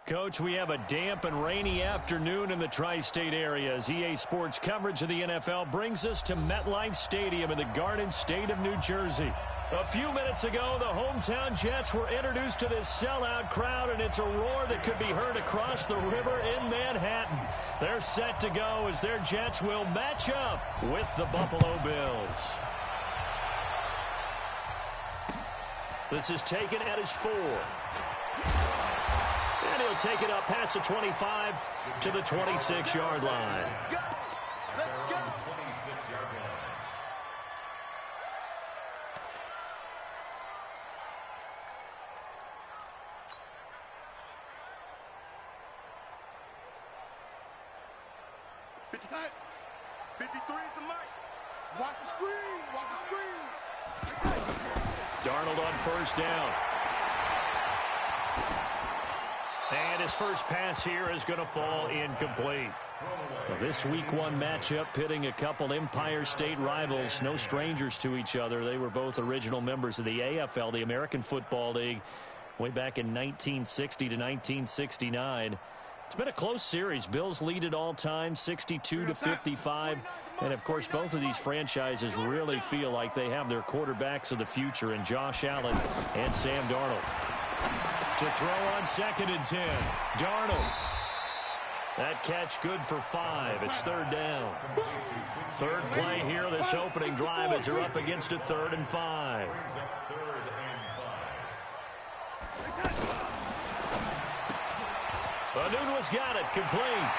Coach, we have a damp and rainy afternoon in the tri-state area as EA Sports coverage of the NFL brings us to MetLife Stadium in the Garden State of New Jersey. A few minutes ago, the hometown Jets were introduced to this sellout crowd, and it's a roar that could be heard across the river in Manhattan. They're set to go as their Jets will match up with the Buffalo Bills. This is taken at his 4. And he'll take it up past the 25 to the 26-yard line. Let's go. 26-yard line. Tight. 53 is the mic. Watch the screen. Watch the screen. Darnold on first down. And his first pass here is going to fall incomplete. Well, this week 1 matchup pitting a couple Empire State rivals, no strangers to each other. They were both original members of the AFL, the American Football League, way back in 1960 to 1969. It's been a close series. Bills lead it all time, 62-55. And, of course, both of these franchises really feel like they have their quarterbacks of the future in Josh Allen and Sam Darnold. To throw on 2nd and 10. Darnold. That catch good for 5. It's 3rd down. Third play here this opening drive as they're up against a 3rd and 5. Nunez got it, complete.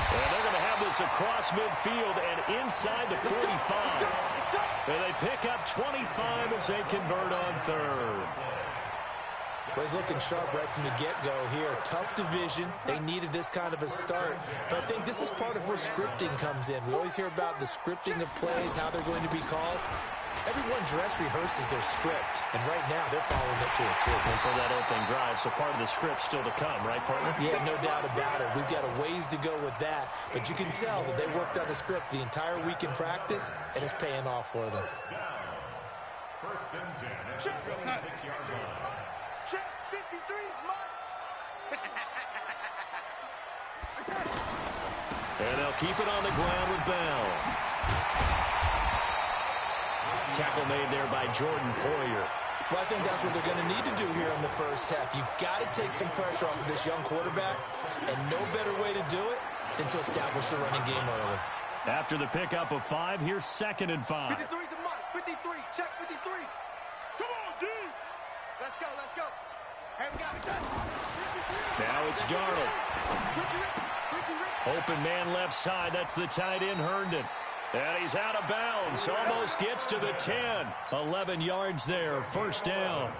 And they're going to have this across midfield and inside the 45. And they pick up 25 as they convert on 3rd. Well, he's looking sharp right from the get-go here. Tough division. They needed this kind of a start. But I think this is part of where scripting comes in. We always hear about the scripting of plays, how they're going to be called. Everyone dress rehearses their script, and right now they're following it to a T. And for that opening drive, so part of the script still to come, right, partner? Yeah, no doubt about it. We've got a ways to go with that, but you can tell that they worked on the script the entire week in practice, and it's paying off for them. First and 10 at the 26-yard line. Check 53 is mine. And they'll keep it on the ground with Bell. Tackle made there by Jordan Poyer. Well, I think that's what they're going to need to do here in the first half. You've got to take some pressure off of this young quarterback, and no better way to do it than to establish the running game early. After the pickup of 5, here's 2nd and 5. 53 is the mark. 53. Check 53. Come on, D. Let's go. Let's go. Hey, we got it. Now it's Darnold. Open man left side. That's the tight end, Herndon. And he's out of bounds. Almost gets to the 10. 11 yards there. First down.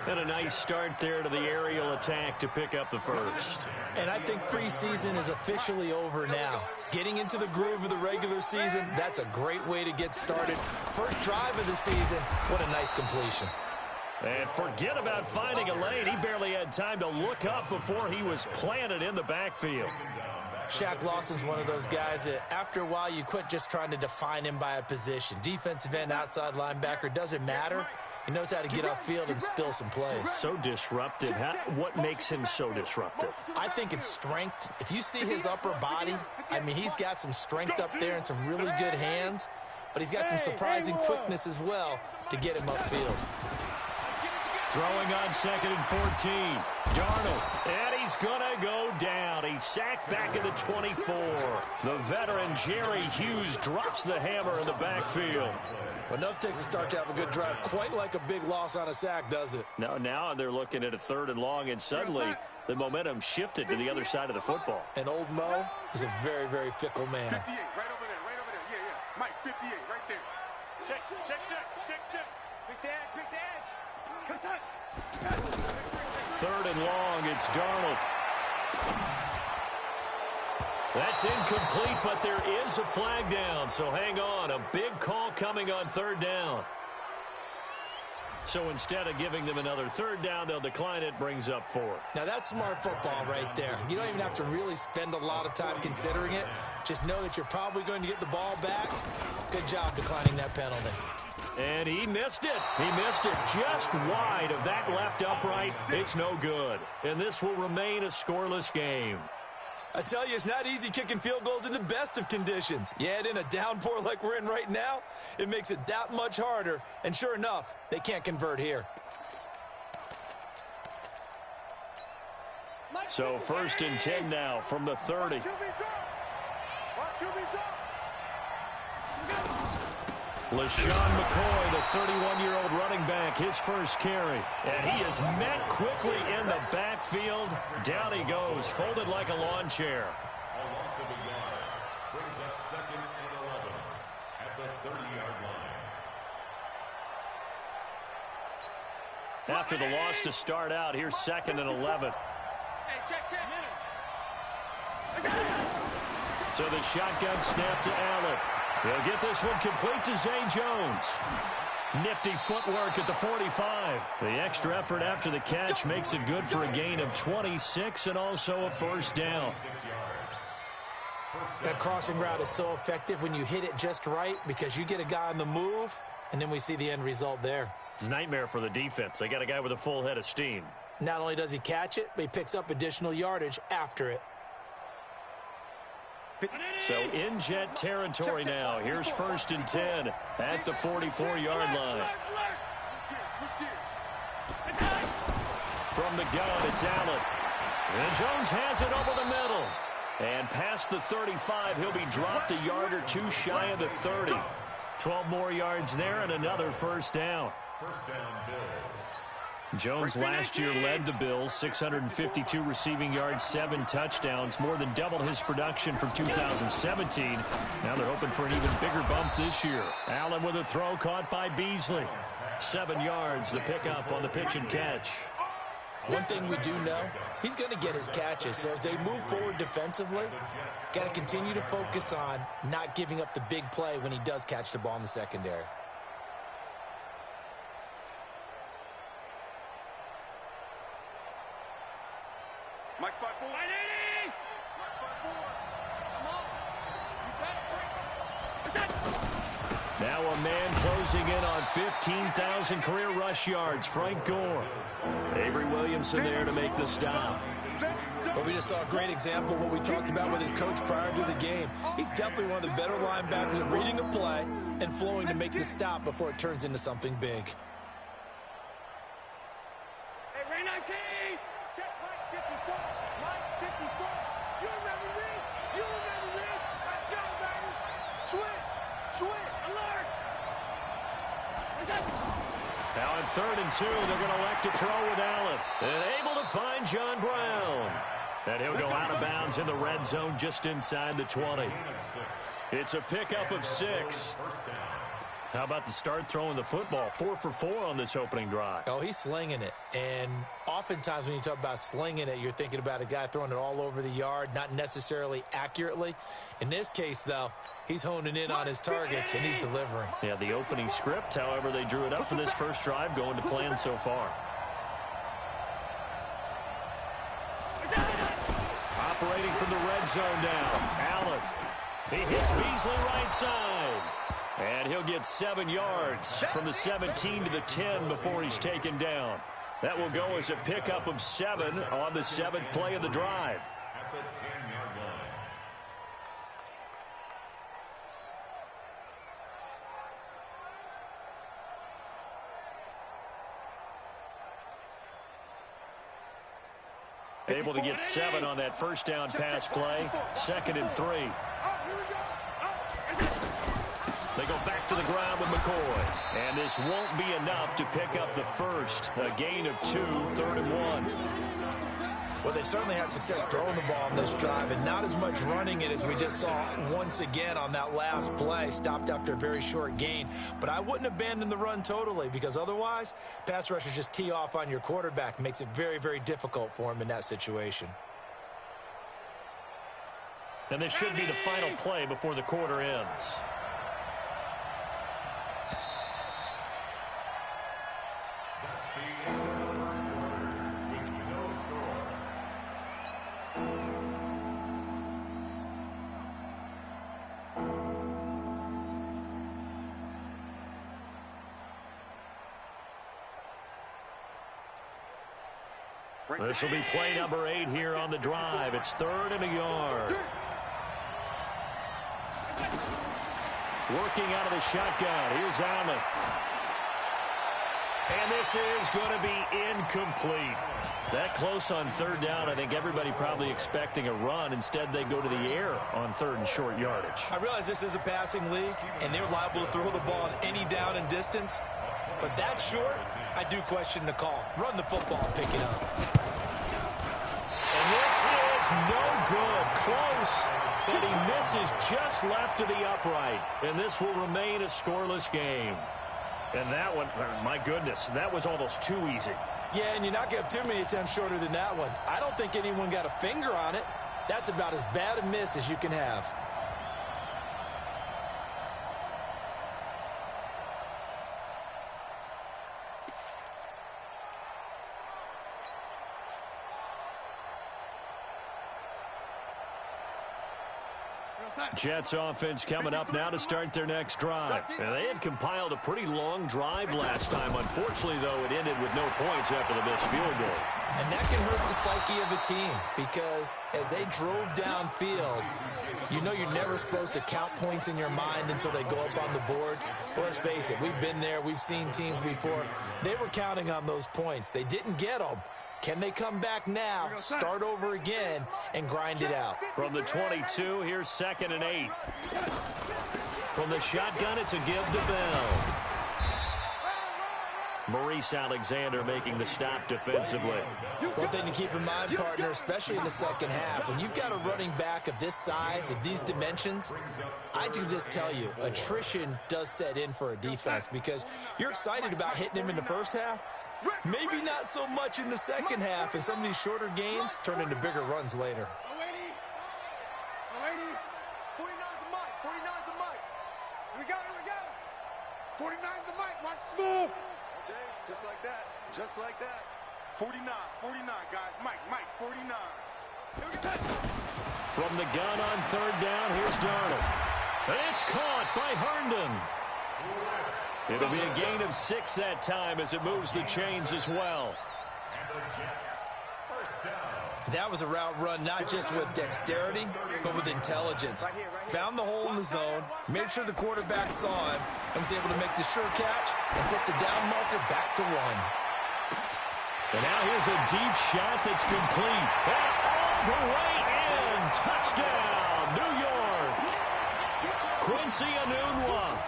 And a nice start there to the aerial attack to pick up the first. And I think preseason is officially over now. Getting into the groove of the regular season, that's a great way to get started. First drive of the season, what a nice completion. And forget about finding a lane. He barely had time to look up before he was planted in the backfield. Shaq Lawson's one of those guys that after a while you quit just trying to define him by a position. Defensive end, outside linebacker, doesn't matter. He knows how to get upfield and spill some plays. So disruptive. What makes him so disruptive? I think it's strength. If you see his upper body, I mean, he's got some strength up there and some really good hands, but he's got some surprising quickness as well to get him upfield. Throwing on 2nd and 14. Darnold. And he's going to go down. He's sacked back at the 24. The veteran Jerry Hughes drops the hammer in the backfield. Enough takes a start to have a good drive. Quite like a big loss on a sack, does it? Now they're looking at a 3rd and long, and suddenly the momentum shifted to the other side of the football. And old Mo is a very, very fickle man. 58, right over there, right over there. Yeah. Mike, 58, right there. Check. Quick the edge. Come on. 3rd and long, it's Darnold. That's incomplete, but there is a flag down, so hang on. A big call coming on 3rd down. So instead of giving them another 3rd down, they'll decline it, brings up 4. Now that's smart football right there. You don't even have to really spend a lot of time considering it. Just know that you're probably going to get the ball back. Good job declining that penalty. And he missed it. He missed it just wide of that left upright. It's no good. And this will remain a scoreless game. I tell you, it's not easy kicking field goals in the best of conditions. You add in a downpour like we're in right now, it makes it that much harder. And sure enough, they can't convert here. So 1st and 10 now from the 30. LaShawn McCoy, the 31-year-old running back, his first carry. And he is met quickly in the backfield. Down he goes, folded like a lawn chair. A loss of a yard brings up 2nd and 11 at the 30-yard line. After the loss to start out, here's 2nd and 11. So the shotgun snap to Allen. He'll get this one complete to Zay Jones. Nifty footwork at the 45. The extra effort after the catch makes it good for a gain of 26 and also a first down. That crossing route is so effective when you hit it just right because you get a guy on the move, and then we see the end result there. It's a nightmare for the defense. They got a guy with a full head of steam. Not only does he catch it, but he picks up additional yardage after it. So in jet territory now. Here's 1st and 10 at the 44-yard line. From the gun, it's Allen. And Jones has it over the middle. And past the 35, he'll be dropped a yard or two shy of the 30. 12 more yards there and another first down. First down, Bills. Jones last year led the Bills, 652 receiving yards, 7 touchdowns, more than double his production from 2017. Now they're hoping for an even bigger bump this year. Allen with a throw caught by Beasley. 7 yards, the pickup on the pitch and catch. One thing we do know, he's going to get his catches. So as they move forward defensively, got to continue to focus on not giving up the big play when he does catch the ball in the secondary. Mike spot 4. Mike spot 4. Now a man closing in on 15,000 career rush yards, Frank Gore. Avery Williamson there to make the stop. Well, we just saw a great example of what we talked about with his coach prior to the game. He's definitely one of the better linebackers at reading a play and flowing to make the stop before it turns into something big. Hey, Ray 19! Check Mike 54! Mike 54! You remember me? You remember me? Let's go, baby! Switch! Switch! Alert! Now on 3rd and 2, they're going to elect to throw with Allen. And able to find John Brown. And he'll go out of bounds in the red zone just inside the 20. It's a pickup of 6. How about the start throwing the football? 4 for 4 on this opening drive. Oh, he's slinging it. And oftentimes when you talk about slinging it, you're thinking about a guy throwing it all over the yard, not necessarily accurately. In this case, though, he's honing in on his targets, and he's delivering. Yeah, the opening script, however, they drew it up for this first drive, going to plan so far. Operating from the red zone now. Allen. He hits Beasley right side. And he'll get 7 yards from the 17 to the 10 before he's taken down. That will go as a pickup of 7 on the 7th play of the drive. At the 10-yard line. Able to get 7 on that first down pass play. 2nd and 3. They go back to the ground with McCoy. And this won't be enough to pick up the first. A gain of 2, 3rd and 1. Well, they certainly had success throwing the ball on this drive and not as much running it as we just saw once again on that last play. Stopped after a very short gain. But I wouldn't abandon the run totally because otherwise, pass rushers just tee off on your quarterback. Makes it very, very difficult for him in that situation. And this should be the final play before the quarter ends. This will be play number 8 here on the drive. It's 3rd and a yard. Working out of the shotgun. Here's Allen. And this is going to be incomplete. That close on 3rd down, I think everybody probably expecting a run. Instead, they go to the air on 3rd and short yardage. I realize this is a passing league, and they're liable to throw the ball on any down and distance. But that short, I do question the call. Run the football, pick it up. And this is no good. Close, but he misses just left of the upright. And this will remain a scoreless game. And that one, my goodness, that was almost too easy. Yeah, and you're not going to have too many attempts shorter than that one. I don't think anyone got a finger on it. That's about as bad a miss as you can have. Jets offense coming up now to start their next drive. And they had compiled a pretty long drive last time. Unfortunately, though, it ended with no points after the missed field goal. And that can hurt the psyche of a team because as they drove downfield, you know you're never supposed to count points in your mind until they go up on the board. Well, let's face it, we've been there. We've seen teams before. They were counting on those points. They didn't get them. Can they come back now, start over again, and grind it out? From the 22, here's 2nd and 8. From the shotgun, it's a give to Bell. Maurice Alexander making the stop defensively. One thing to keep in mind, partner, especially in the second half, when you've got a running back of this size, of these dimensions, I can just tell you, attrition does set in for a defense because you're excited about hitting him in the first half. Maybe not so much in the second half, and some of these shorter gains turn into bigger runs later. 49's the mic. 49's the mic. Here we go. 49's the mic. Watch smooth. Okay, just like that. Just like that. 49, guys. Mike, 49. Here we go. From the gun on 3rd down, here's Darnold. And it's caught by Herndon. It'll be a gain of 6 that time as it moves the chains as well. That was a route run not just with dexterity, but with intelligence. Found the hole in the zone, made sure the quarterback saw him, and was able to make the sure catch and flip the down marker back to 1. And now here's a deep shot that's complete. And all the way in. Touchdown, New York. Quincy Enunwa.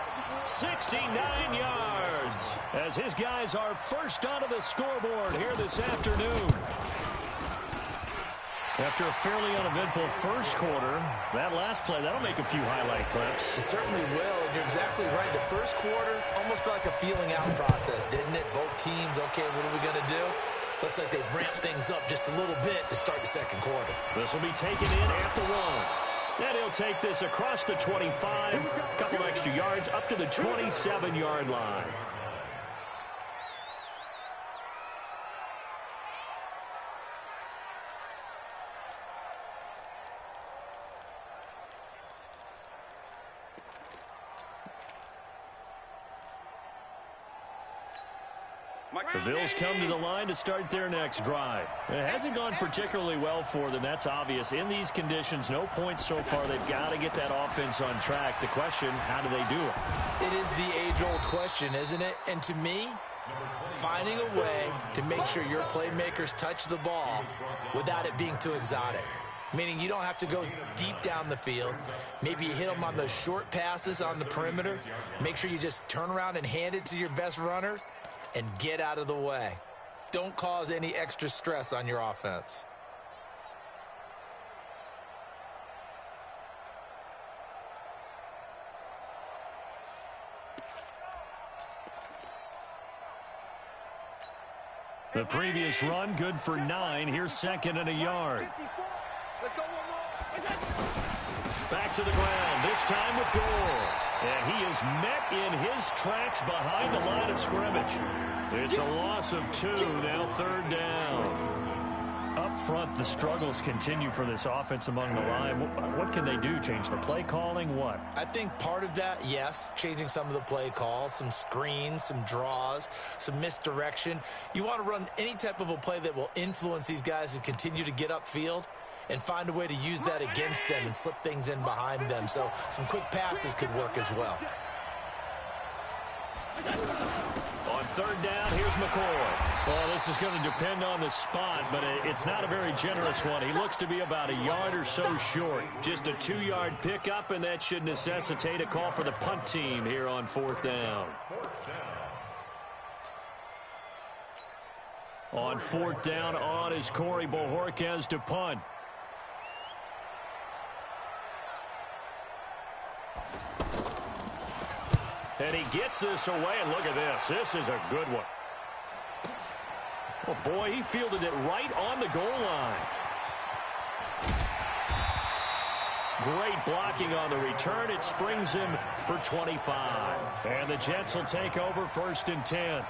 69 yards as his guys are first onto the scoreboard here this afternoon. After a fairly uneventful first quarter, that last play, that'll make a few highlight clips. It certainly will, and you're exactly right. The first quarter almost felt like a feeling out process, didn't it? Both teams, okay, what are we going to do? Looks like they ramped things up just a little bit to start the second quarter. This will be taken in at the 1. And he'll take this across the 25, a couple extra yards up to the 27-yard line. The Bills come to the line to start their next drive. It hasn't gone particularly well for them. That's obvious. In these conditions, no points so far. They've got to get that offense on track. The question, how do they do it? It is the age-old question, isn't it? And to me, finding a way to make sure your playmakers touch the ball without it being too exotic. Meaning you don't have to go deep down the field. Maybe you hit them on those short passes on the perimeter. Make sure you just turn around and hand it to your best runner and get out of the way. Don't cause any extra stress on your offense. The previous run, good for 9. Here's 2nd and a yard. Let's go one more. Back to the ground, this time with Gore. And he is met in his tracks behind the line of scrimmage. It's a loss of 2, now 3rd down. Up front, the struggles continue for this offense among the line. What can they do? Change the play calling? What? I think part of that, yes, changing some of the play calls, some screens, some draws, some misdirection. You want to run any type of a play that will influence these guys to continue to get upfield and find a way to use that against them and slip things in behind them. So some quick passes could work as well. On third down, here's McCoy. Well, this is going to depend on the spot, but it's not a very generous one. He looks to be about a yard or so short. Just a 2-yard pickup, and that should necessitate a call for the punt team here on fourth down. On fourth down, on is Corey Bojorquez to punt. And he gets this away, and look at this. This is a good one. Oh, boy, he fielded it right on the goal line. Great blocking on the return. It springs him for 25. And the Jets will take over 1st and 10.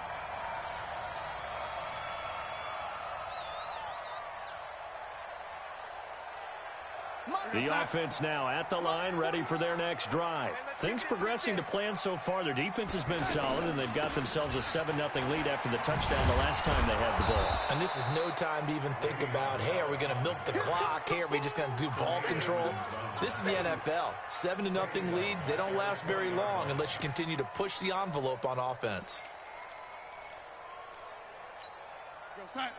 The offense now at the line, ready for their next drive. Things progressing to plan so far. Their defense has been solid, and they've got themselves a 7-0 lead after the touchdown the last time they had the ball. And this is no time to even think about, hey, are we going to milk the clock? Hey, are we just going to do ball control? This is the NFL. 7-0 leads, they don't last very long unless you continue to push the envelope on offense. Go, Simon.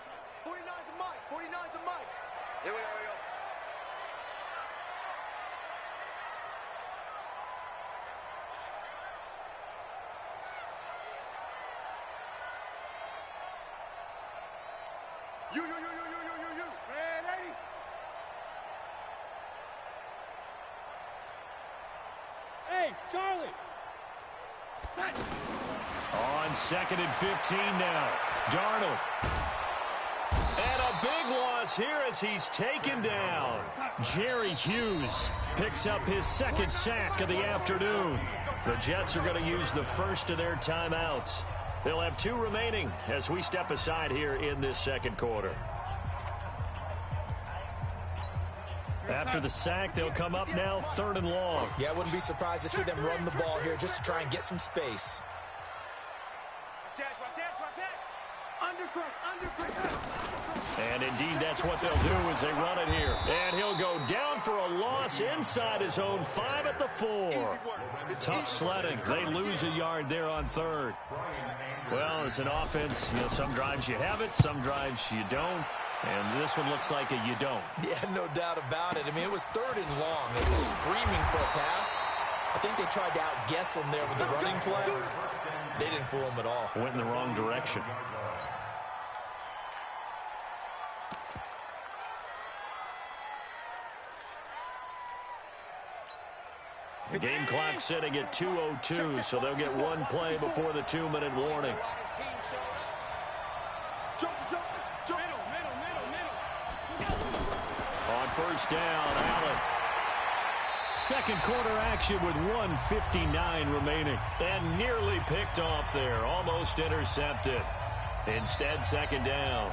49's the mic. 49's the mic. Here we go. You. Ready? Hey, Charlie. On 2nd and 15 now. Darnold. And a big loss here as he's taken down. Jerry Hughes picks up his 2nd sack of the afternoon. The Jets are going to use the first of their timeouts. They'll have 2 remaining as we step aside here in this 2nd quarter. After the sack, they'll come up now 3rd and long. Yeah, I wouldn't be surprised to see them run the ball here just to try and get some space. And indeed, that's what they'll do as they run it here. And he'll go down for a loss inside his own 5 at the 4. Tough sledding. They lose a yard there on 3rd. Well, as an offense, some drives you have it, some drives you don't. And this one looks like a you don't. Yeah, no doubt about it. I mean, it was 3rd and long. It was screaming for a pass. I think they tried to outguess him there with the running play. They didn't fool him at all. Went in the wrong direction. The game clock sitting at 2:02, so they'll get 1 play before the 2-minute warning. On 1st down, Allen. 2nd quarter action with 1:59 remaining. And nearly picked off there. Almost intercepted. Instead, 2nd down.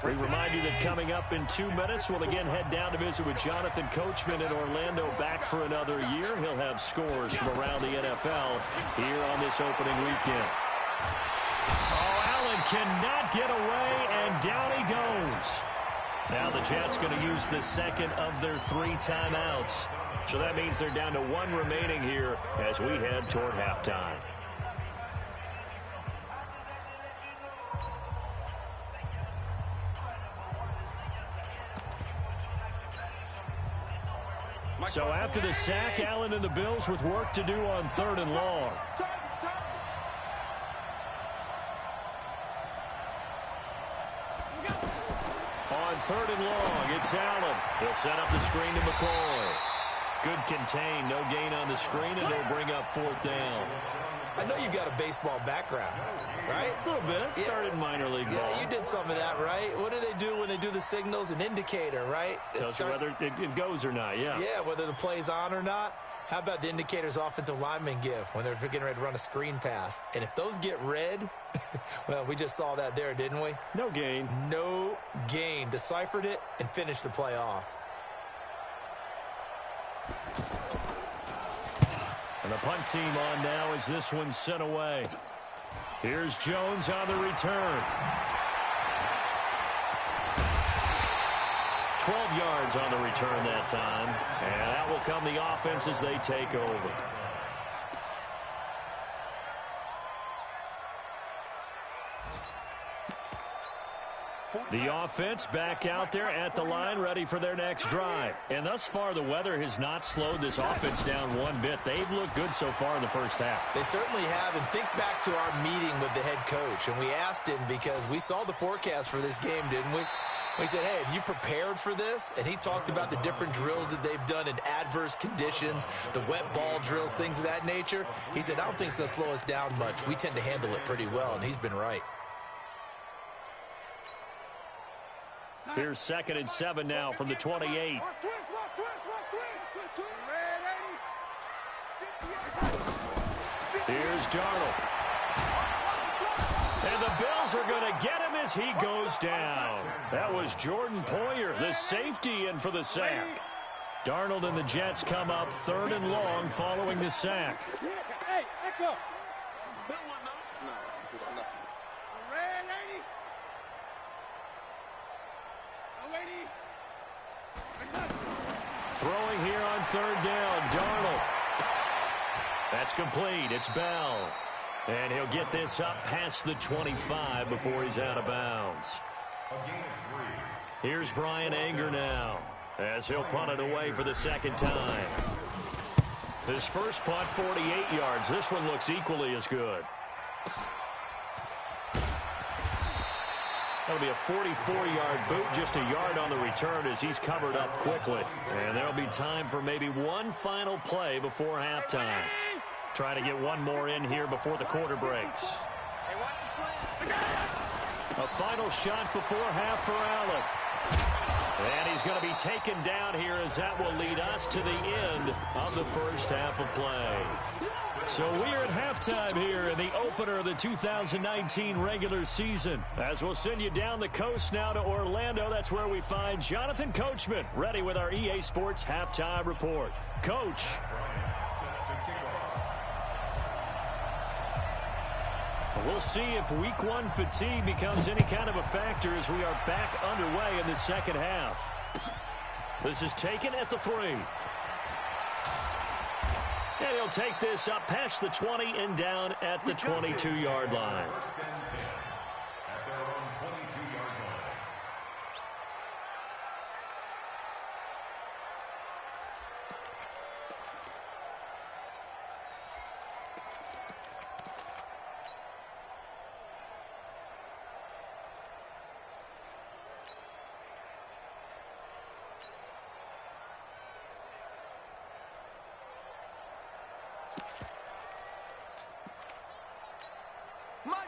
We remind you that coming up in 2 minutes, we'll again head down to visit with Jonathan Coachman in Orlando, back for another year. He'll have scores from around the NFL here on this opening weekend. Oh, Allen cannot get away, and down he goes. Now the Jets going to use the 2nd of their 3 timeouts. So that means they're down to 1 remaining here as we head toward halftime. So after the sack, Allen and the Bills with work to do on 3rd and long. On 3rd and long, it's Allen. He'll set up the screen to McCoy. Good contain. No gain on the screen, and they'll bring up 4th down. I know you've got a baseball background, right? A little bit. Started minor league ball. Yeah, you did some of that, right? What do they do when they do the signals? An indicator, right? Tells you whether it goes or not, yeah. Yeah, whether the play's on or not. How about the indicators offensive linemen give when they're getting ready to run a screen pass? And if those get red, well, we just saw that there, didn't we? No gain. No gain. Deciphered it and finished the play off. And the punt team on now as this one's sent away. Here's Jones on the return. 12 yards on the return that time. And that will come the offense as they take over. The offense back out there at the line, ready for their next drive. And thus far, the weather has not slowed this offense down one bit. They've looked good so far in the first half. They certainly have. And think back to our meeting with the head coach. And we asked him because we saw the forecast for this game, didn't we? We said, hey, have you prepared for this? And he talked about the different drills that they've done in adverse conditions, the wet ball drills, things of that nature. He said, I don't think it's going to slow us down much. We tend to handle it pretty well, and he's been right. Here's 2nd and 7 now from the 28. Here's Darnold. And the Bills are going to get him as he goes down. That was Jordan Poyer, the safety, in for the sack. Darnold and the Jets come up 3rd and long following the sack. Hey, Echo. No, this is nothing. Red lady. Throwing here on 3rd down, Darnold. That's complete. It's Bell. And he'll get this up past the 25 before he's out of bounds. Here's Brian Anger now as he'll punt it away for the 2nd time. His first punt, 48 yards. This one looks equally as good. That'll be a 44-yard boot, just a yard on the return as he's covered up quickly. And there'll be time for maybe one final play before halftime. Trying to get one more in here before the quarter breaks. Hey, watch the slant. A final shot before half for Allen. And he's going to be taken down here as that will lead us to the end of the first half of play. So we're at halftime here in the opener of the 2019 regular season. As we'll send you down the coast now to Orlando, that's where we find Jonathan Coachman, ready with our EA Sports halftime report. Coach. We'll see if week one fatigue becomes any kind of a factor as we are back underway in the second half. This is taken at the 3. And he'll take this up past the 20 and down at the 22-yard line.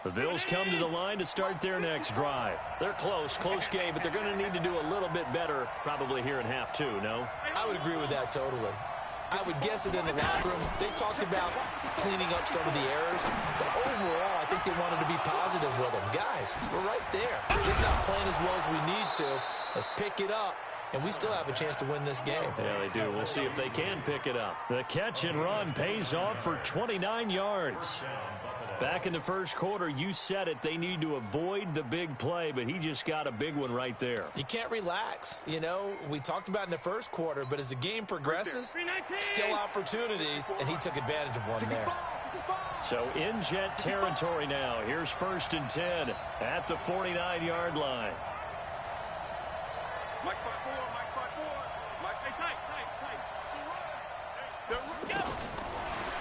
The Bills come to the line to start their next drive. They're close game, but they're going to need to do a little bit better probably here in half 2, no? I would agree with that totally. I would guess it in the locker room. They talked about cleaning up some of the errors, but overall, I think they wanted to be positive with them. Guys, we're right there. We're just not playing as well as we need to. Let's pick it up, and we still have a chance to win this game. Yeah, they do. We'll see if they can pick it up. The catch and run pays off for 29 yards. Back in the first quarter, you said it, they need to avoid the big play, but he just got a big one right there. You can't relax. You know, we talked about in the first quarter, but as the game progresses, still opportunities, and he took advantage of one there. So in Jet territory now. Here's 1st and 10 at the 49-yard line. Mike 5-4, Mike 5-4. Mike, stay tight.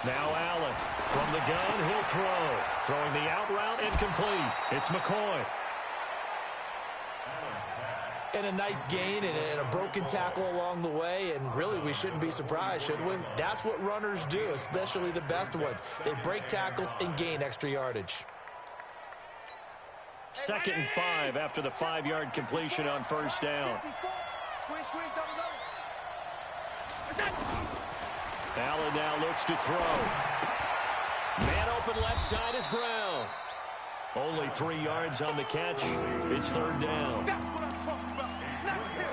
Now Allen from the gun, he'll throw. Throwing the out route incomplete. It's McCoy. And a nice gain and a broken tackle along the way, and really we shouldn't be surprised, should we? That's what runners do, especially the best ones. They break tackles and gain extra yardage. 2nd and 5 after the 5-yard completion on first down. Allen now looks to throw. Man open left side is Brown. Only 3 yards on the catch. It's 3rd down. That's what I'm talking about. Not here.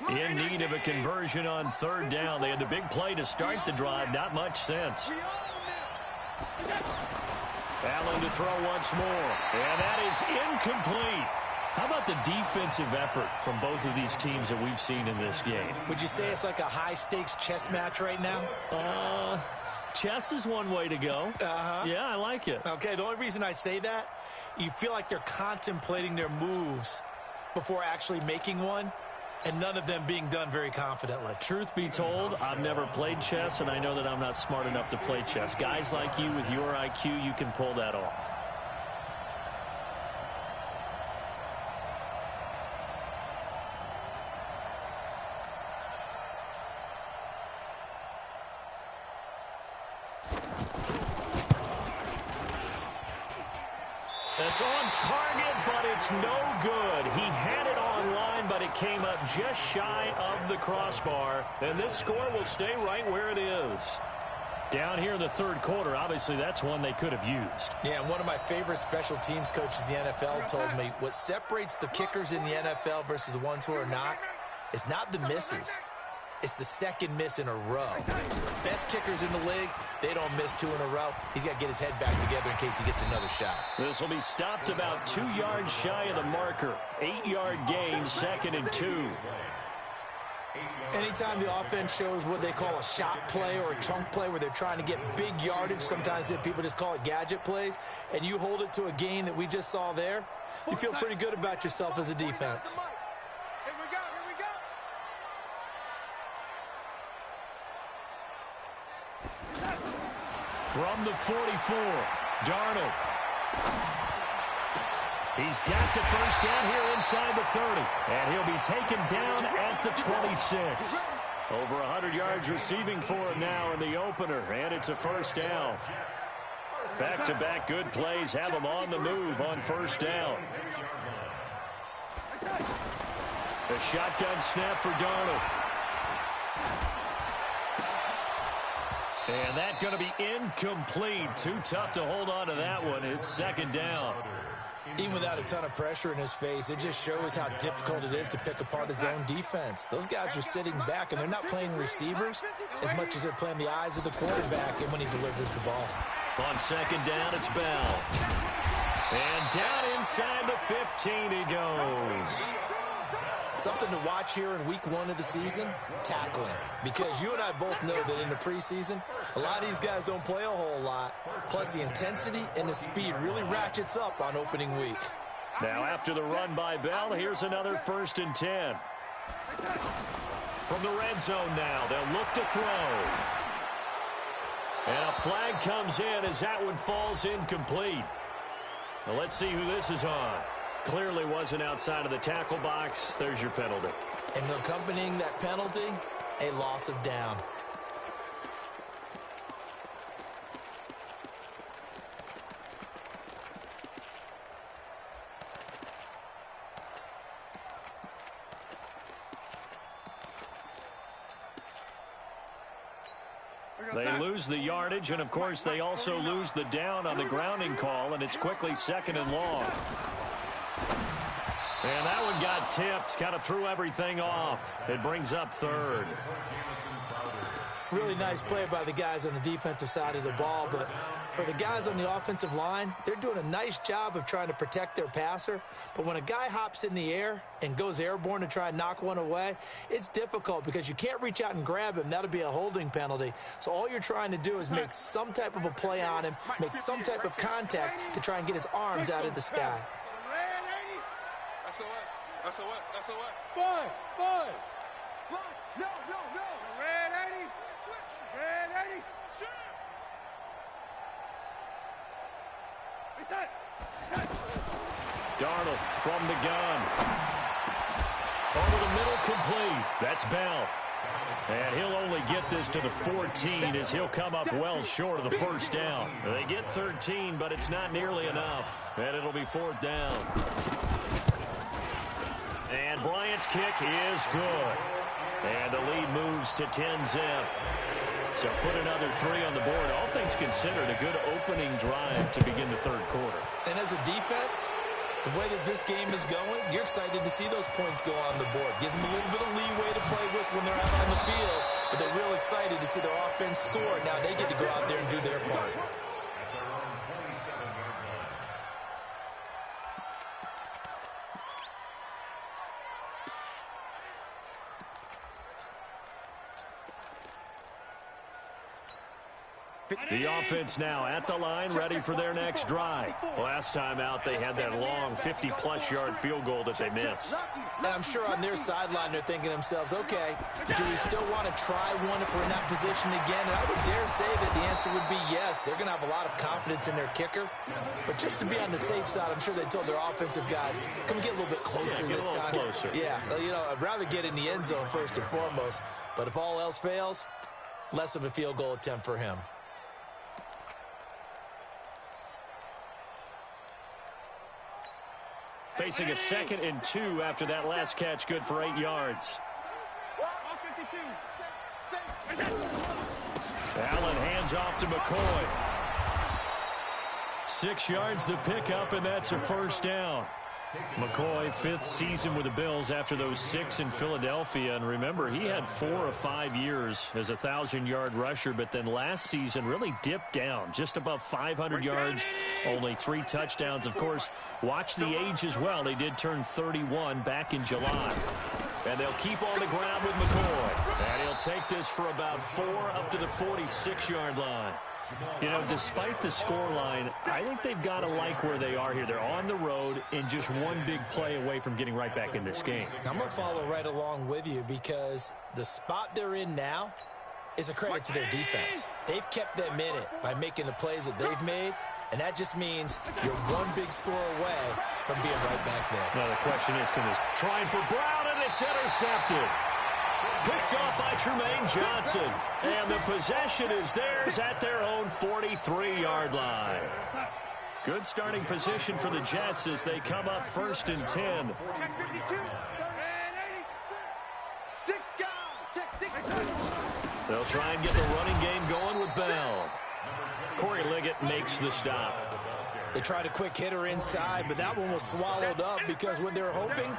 In need of a conversion on 3rd down. They had the big play to start the drive. Not much sense. Allen to throw once more. And that is incomplete. How about the defensive effort from both of these teams that we've seen in this game? Would you say it's like a high-stakes chess match right now? Chess is one way to go. Yeah, I like it. Okay, the only reason I say that, you feel like they're contemplating their moves before actually making one, and none of them being done very confidently. Truth be told, I've never played chess, and I know that I'm not smart enough to play chess. Guys like you with your IQ, you can pull that off. It's on target, but it's no good. He had it on line, but it came up just shy of the crossbar. And this score will stay right where it is. Down here in the 3rd quarter, obviously that's one they could have used. Yeah, and one of my favorite special teams coaches in the NFL told me what separates the kickers in the NFL versus the ones who are not is not the misses. It's the 2nd miss in a row. Best kickers in the league, they don't miss 2 in a row. He's got to get his head back together in case he gets another shot. This will be stopped about 2 yards shy of the marker. 8-yard gain, 2nd and 2. Anytime the offense shows what they call a shot play or a chunk play where they're trying to get big yardage, sometimes people just call it gadget plays, and you hold it to a gain that we just saw there, you feel pretty good about yourself as a defense. From the 44, Darnold. He's got the first down here inside the 30. And he'll be taken down at the 26. Over 100 yards receiving for him now in the opener. And it's a first down. Back-to-back good plays have him on the move on first down. The shotgun snap for Darnold. And that's going to be incomplete. Too tough to hold on to that one. It's 2nd down. Even without a ton of pressure in his face, it just shows how difficult it is to pick apart his own defense. Those guys are sitting back, and they're not playing receivers as much as they're playing the eyes of the quarterback and when he delivers the ball. On 2nd down, it's Bell. And down inside the 15 he goes. Something to watch here in week 1 of the season, tackling. Because you and I both know that in the preseason, a lot of these guys don't play a whole lot. Plus the intensity and the speed really ratchets up on opening week. Now after the run by Bell, here's another 1st and 10. From the red zone now, they'll look to throw. And a flag comes in as that one falls incomplete. Now let's see who this is on. Clearly wasn't outside of the tackle box. There's your penalty. And accompanying that penalty, a loss of down. They lose the yardage, and of course they also lose the down on the grounding call, and it's quickly 2nd and long. And that one got tipped, kind of threw everything off. It brings up 3rd. Really nice play by the guys on the defensive side of the ball, but for the guys on the offensive line, they're doing a nice job of trying to protect their passer. But when a guy hops in the air and goes airborne to try and knock one away, it's difficult because you can't reach out and grab him. That'll be a holding penalty. So all you're trying to do is make some type of a play on him, make some type of contact to try and get his arms out of the sky. SOS, SOS. Five. No. Red 80. Red 80. Shoot. Reset. Darnold from the gun. Over the middle, complete. That's Bell. And he'll only get this to the 14 as he'll come up well short of the first down. They get 13, but it's not nearly enough. And it'll be 4th down. And Bryant's kick is good. And the lead moves to 10-zip. So put another 3 on the board. All things considered, a good opening drive to begin the third quarter. And as a defense, the way that this game is going, you're excited to see those points go on the board. Gives them a little bit of leeway to play with when they're out on the field, but they're real excited to see their offense score. Now they get to go out there and do their part. The offense now at the line, ready for their next drive. Last time out, they had that long 50-plus yard field goal that they missed. And I'm sure on their sideline, they're thinking to themselves, okay, do we still want to try one if we're in that position again? And I would dare say that the answer would be yes. They're going to have a lot of confidence in their kicker. But just to be on the safe side, I'm sure they told their offensive guys, come get a little bit closer this time. Closer. Yeah, you know, I'd rather get in the end zone first and foremost. But if all else fails, less of a field goal attempt for him. Facing a 2nd and 2 after that last catch, good for 8 yards. Allen hands off to McCoy. 6 yards the pickup, and that's a first down. McCoy, 5th season with the Bills after those 6 in Philadelphia. And remember, he had 4 of 5 years as a 1,000-yard rusher, but then last season really dipped down, just above 500 yards, only 3 touchdowns. Of course, watch the age as well. He did turn 31 back in July. And they'll keep on the ground with McCoy. And he'll take this for about 4 up to the 46-yard line. You know, despite the scoreline, I think they've got to like where they are here. They're on the road and just one big play away from getting right back in this game. I'm going to follow right along with you because the spot they're in now is a credit to their defense. They've kept them in it by making the plays that they've made, and that just means you're one big score away from being right back there. Now the question is, can this trying for Brown, and it's intercepted. Picked off by Tremaine Johnson. And the possession is theirs at their own 43-yard line. Good starting position for the Jets as they come up 1st and 10. They'll try and get the running game going with Bell. Corey Liggett makes the stop. They tried a quick hitter inside, but that one was swallowed up because what they're hoping,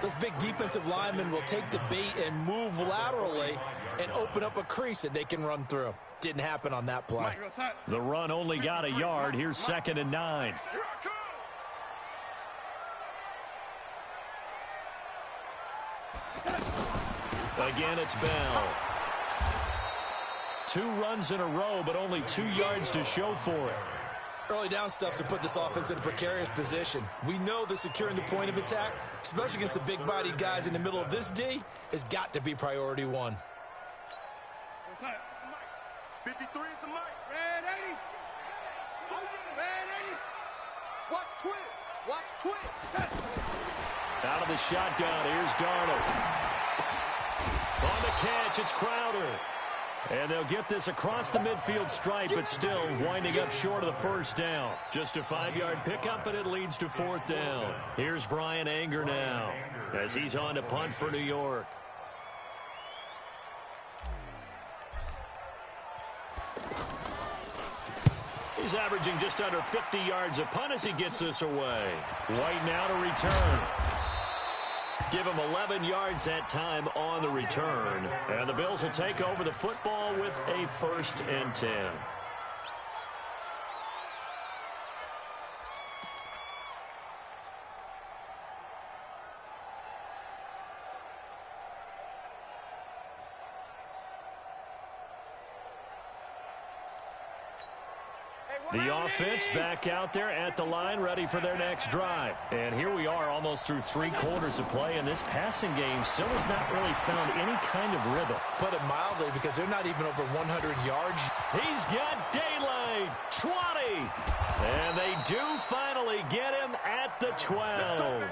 those big defensive linemen will take the bait and move laterally and open up a crease that they can run through. Didn't happen on that play. The run only got a yard. Here's 2nd and 9. Again, it's Bell. 2 runs in a row, but only 2 yards to show for it. Early down stuff's to put this offense in a precarious position. We know that securing the point of attack, especially against the big-bodied guys in the middle of this D, has got to be priority 1. 53 is the mic. Red 80. Red 80. Watch twist. Watch twist. Out of the shotgun, here's Darnold. On the catch, it's Crowder. And they'll get this across the midfield stripe, but still winding up short of the first down. Just a 5-yard pickup, and it leads to 4th down. Here's Brian Anger now as he's on to punt for New York. He's averaging just under 50 yards a punt as he gets this away. White now to return. Give him 11 yards that time on the return. And the Bills will take over the football with a 1st and 10. The offense back out there at the line, ready for their next drive. And here we are almost through 3 quarters of play, and this passing game still has not really found any kind of rhythm. Put it mildly, because they're not even over 100 yards. He's got daylight, 20. And they do finally get him at the 12.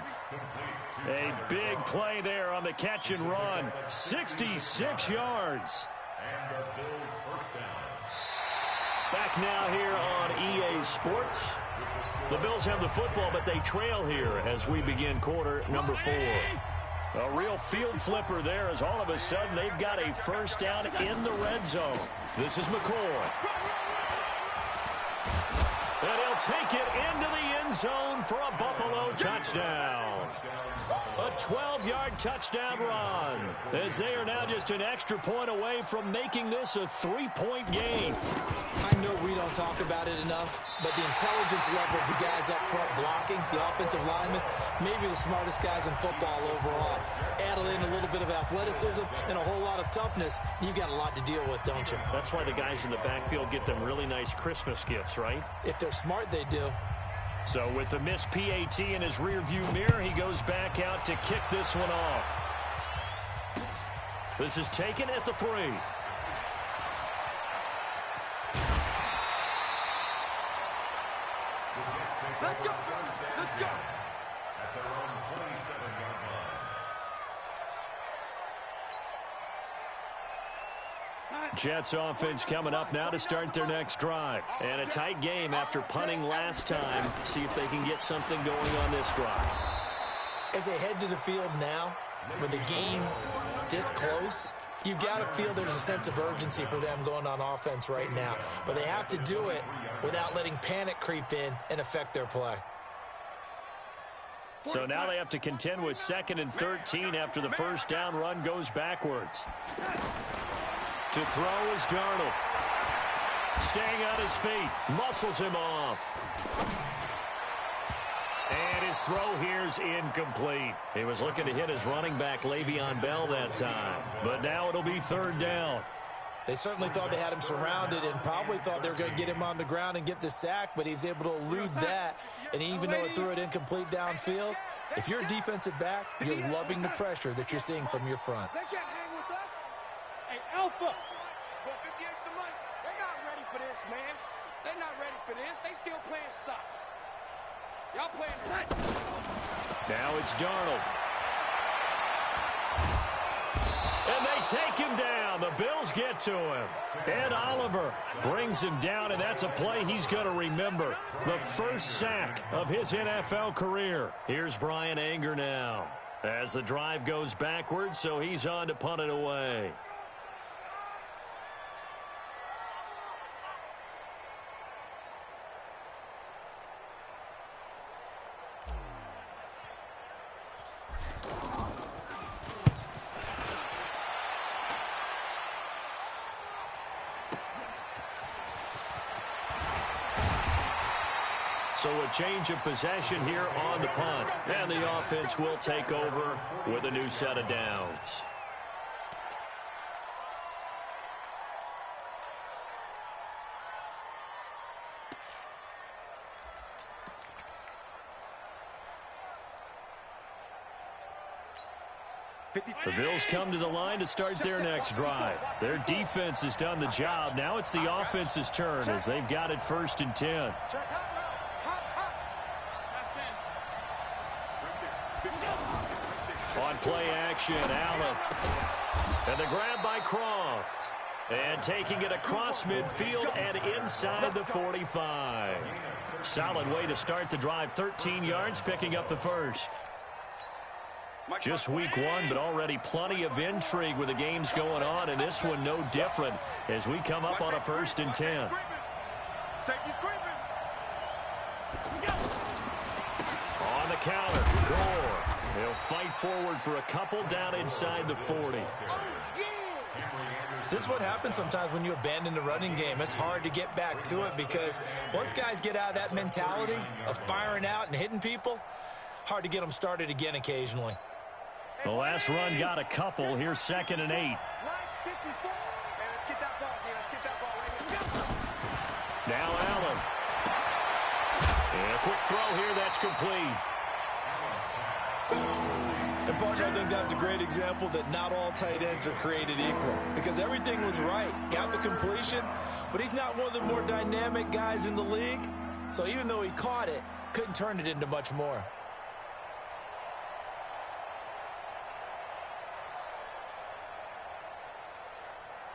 A big play there on the catch and run. 66 yards. And the Bills first down. Back now here on EA Sports. The Bills have the football, but they trail here as we begin quarter number 4. A real field flipper there as all of a sudden they've got a first down in the red zone. This is McCoy. And he'll take it into the end zone for a Buffalo touchdown. A 12-yard touchdown run, as they are now just an extra point away from making this a 3-point game. I know we don't talk about it enough, but the intelligence level of the guys up front blocking, the offensive linemen, maybe the smartest guys in football overall. Add in a little bit of athleticism and a whole lot of toughness, you've got a lot to deal with, don't you? That's why the guys in the backfield get them really nice Christmas gifts, right? If they're smart, they do. So with the missed PAT in his rearview mirror, he goes back out to kick this one off. This is taken at the 3. Let's go. Let's go. At their own 27-yard line. Jets offense coming up now to start their next drive. And a tight game after punting last time. See if they can get something going on this drive. As they head to the field now, with the game this close, you've got to feel there's a sense of urgency for them going on offense right now. But they have to do it without letting panic creep in and affect their play. So now they have to contend with 2nd and 13 after the first down run goes backwards. To throw is Darnold. Staying on his feet. Muscles him off. And his throw here's incomplete. He was looking to hit his running back, Le'Veon Bell, that time. But now it'll be 3rd down. They certainly thought they had him surrounded and probably thought they were going to get him on the ground and get the sack, but he was able to elude that. And even though it threw it incomplete downfield, if you're a defensive back, you're loving the pressure that you're seeing from your front. They can't hang with us. Hey, Alpha. Go 50 extra money. They're not ready for this, man. They're not ready for this. They still playing soccer. Y'all playing that. Now it's Darnold. And they take him down. The Bills get to him. Ed Oliver brings him down, and that's a play he's going to remember. The first sack of his NFL career. Here's Brian Anger now as the drive goes backwards, so he's on to punt it away. So a change of possession here on the punt. And the offense will take over with a new set of downs. The Bills come to the line to start their next drive. Their defense has done the job. Now it's the offense's turn as they've got it 1st and 10. On play action, Allen. And the grab by Croft. And taking it across midfield and inside the 45. Solid way to start the drive. 13 yards, picking up the first. Just week 1, but already plenty of intrigue with the games going on, and this one no different as we come up on a 1st and 10. Safety's creeping. On the counter, Gore. He'll fight forward for a couple down inside the 40. This is what happens sometimes when you abandon the running game. It's hard to get back to it because once guys get out of that mentality of firing out and hitting people, hard to get them started again occasionally. The last run got a couple. Here's 2nd and 8. Now Allen. And a quick throw here. That's complete. And partner, I think that's a great example that not all tight ends are created equal because everything was right. Got the completion, but he's not one of the more dynamic guys in the league. So even though he caught it, couldn't turn it into much more.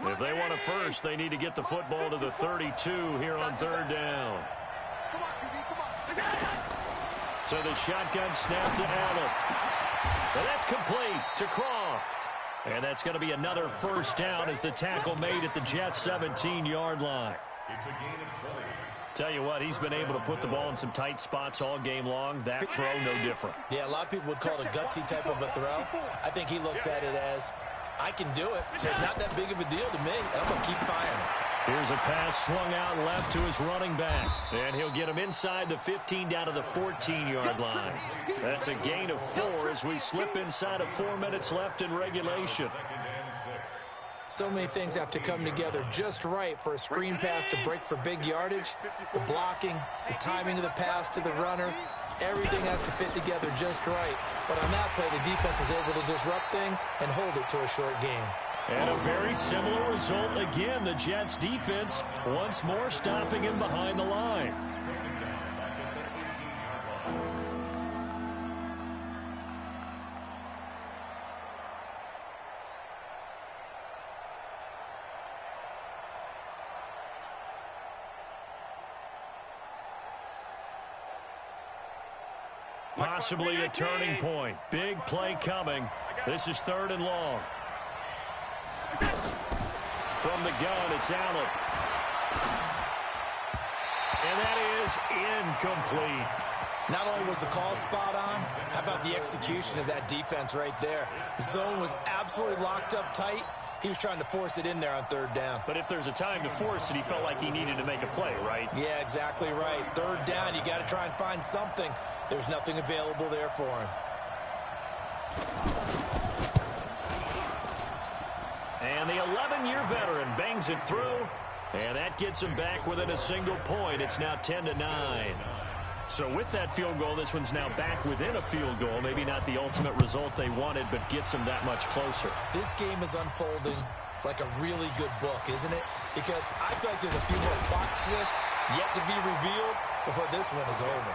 If they want a first, they need to get the football to the 32 here on 3rd down. Come on, QB, come on. So the shotgun snap to Allen. And that's complete to Croft. And that's going to be another first down as the tackle made at the Jets' 17-yard line. It's a gain of 20. Tell you what, he's been able to put the ball in some tight spots all game long. That throw, no different. Yeah, a lot of people would call it a gutsy type of a throw. I think he looks at it as, I can do it, so it's not that big of a deal to me. I'm going to keep firing. Here's a pass swung out left to his running back. And he'll get him inside the 15 down to the 14-yard line. That's a gain of 4 as we slip inside of 4 minutes left in regulation. So many things have to come together just right for a screen pass to break for big yardage. The blocking, the timing of the pass to the runner, everything has to fit together just right. But on that play, the defense was able to disrupt things and hold it to a short game. And a very similar result again. The Jets defense once more stopping him behind the line. Possibly a turning point. Big play coming. This is 3rd and long. From the gun, it's Allen. And that is incomplete. Not only was the call spot on, how about the execution of that defense right there? The zone was absolutely locked up tight. He was trying to force it in there on 3rd down. But if there's a time to force it, he felt like he needed to make a play, right? Yeah, exactly right. 3rd down, you got to try and find something. There's nothing available there for him. And the 11-year veteran bangs it through, and that gets him back within a single point. It's now 10-9. So with that field goal, this one's now back within a field goal. Maybe not the ultimate result they wanted, but gets them that much closer. This game is unfolding like a really good book, isn't it? Because I feel like there's a few more plot twists yet to be revealed before this one is over.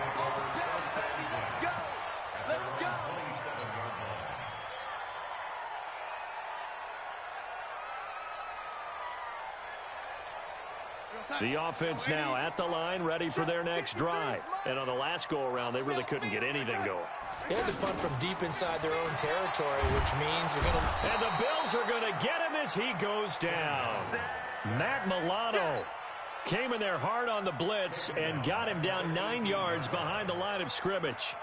The offense now at the line, ready for their next drive. And on the last go-around, they really couldn't get anything going. They had to punt from deep inside their own territory, which means they're going to... And the Bills are going to get him as he goes down. Matt Milano came in there hard on the blitz and got him down 9 yards behind the line of scrimmage.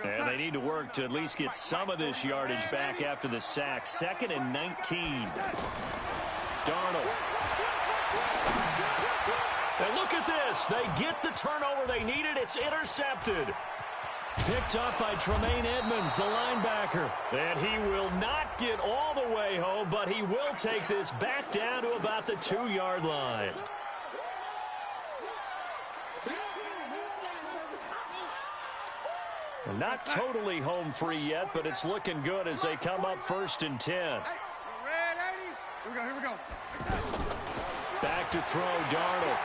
And they need to work to at least get some of this yardage back after the sack. 2nd and 19. Darnold. And look at this. They get the turnover they needed. It's intercepted. Picked up by Tremaine Edmonds, the linebacker. And he will not get all the way home, but he will take this back down to about the 2-yard line. Not totally home free yet, but it's looking good as they come up 1st and 10. Here we go. Back to throw, Darnold.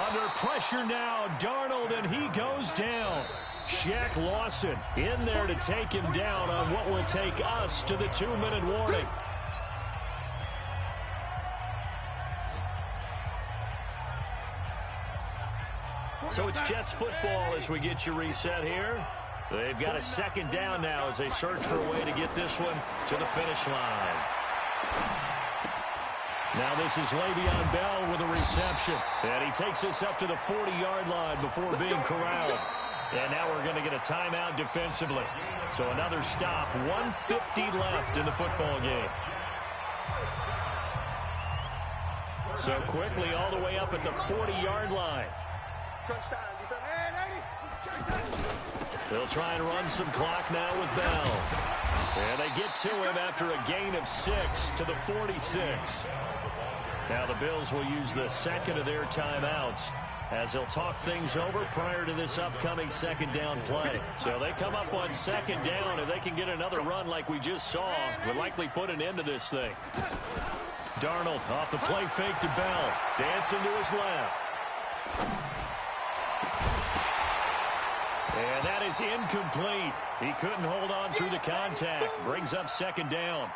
Under pressure now, Darnold, and he goes down. Shaq Lawson in there to take him down on what will take us to the 2-minute warning. So it's Jets football as we get you reset here. They've got a 2nd down now as they search for a way to get this one to the finish line. Now this is Le'Veon Bell with a reception. And he takes us up to the 40-yard line before being corralled. And now we're going to get a timeout defensively. So another stop, 1:50 left in the football game. So quickly all the way up at the 40-yard line. They'll try and run some clock now with Bell. And they get to him after a gain of 6 to the 46. Now the Bills will use the second of their timeouts as they'll talk things over prior to this upcoming second down play. So they come up on second down. If they can get another run like we just saw, will likely put an end to this thing. Darnold off the play fake to Bell. Dancing to his left. And that is incomplete. He couldn't hold on through the contact. Brings up second down.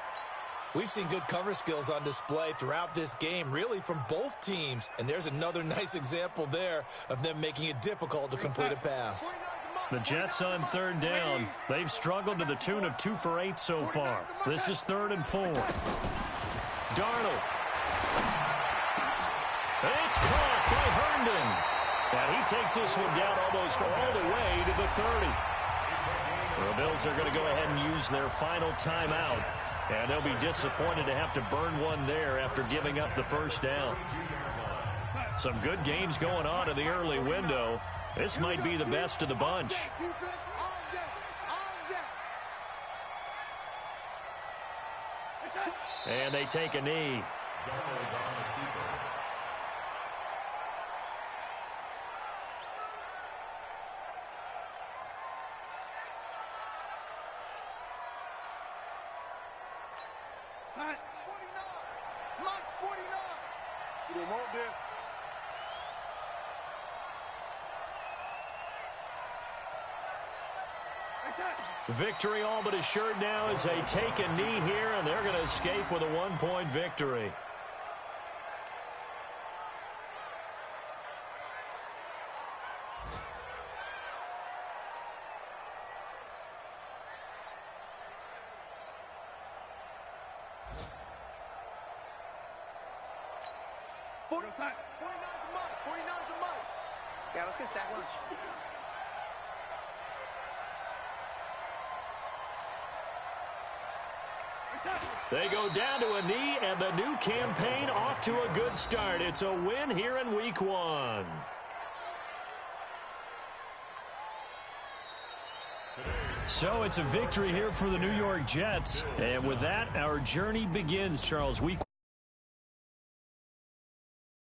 We've seen good cover skills on display throughout this game, really from both teams. And there's another nice example there of them making it difficult to complete a pass. The Jets on third down. They've struggled to the tune of 2 for 8 so far. This is 3rd and 4. Darnold. It's caught by Herndon. And he takes this one down almost all the way to the 30. The Bills are going to go ahead and use their final timeout. And they'll be disappointed to have to burn one there after giving up the first down. Some good games going on in the early window. This might be the best of the bunch. And they take a knee. You don't want this. Victory all but assured now as they take a knee here, and they're going to escape with a 1-point victory. Yeah, let's get sack lunch. They go down to a knee, and the new campaign off to a good start. It's a win here in Week 1. So it's a victory here for the New York Jets. And with that, our journey begins, Charles. Week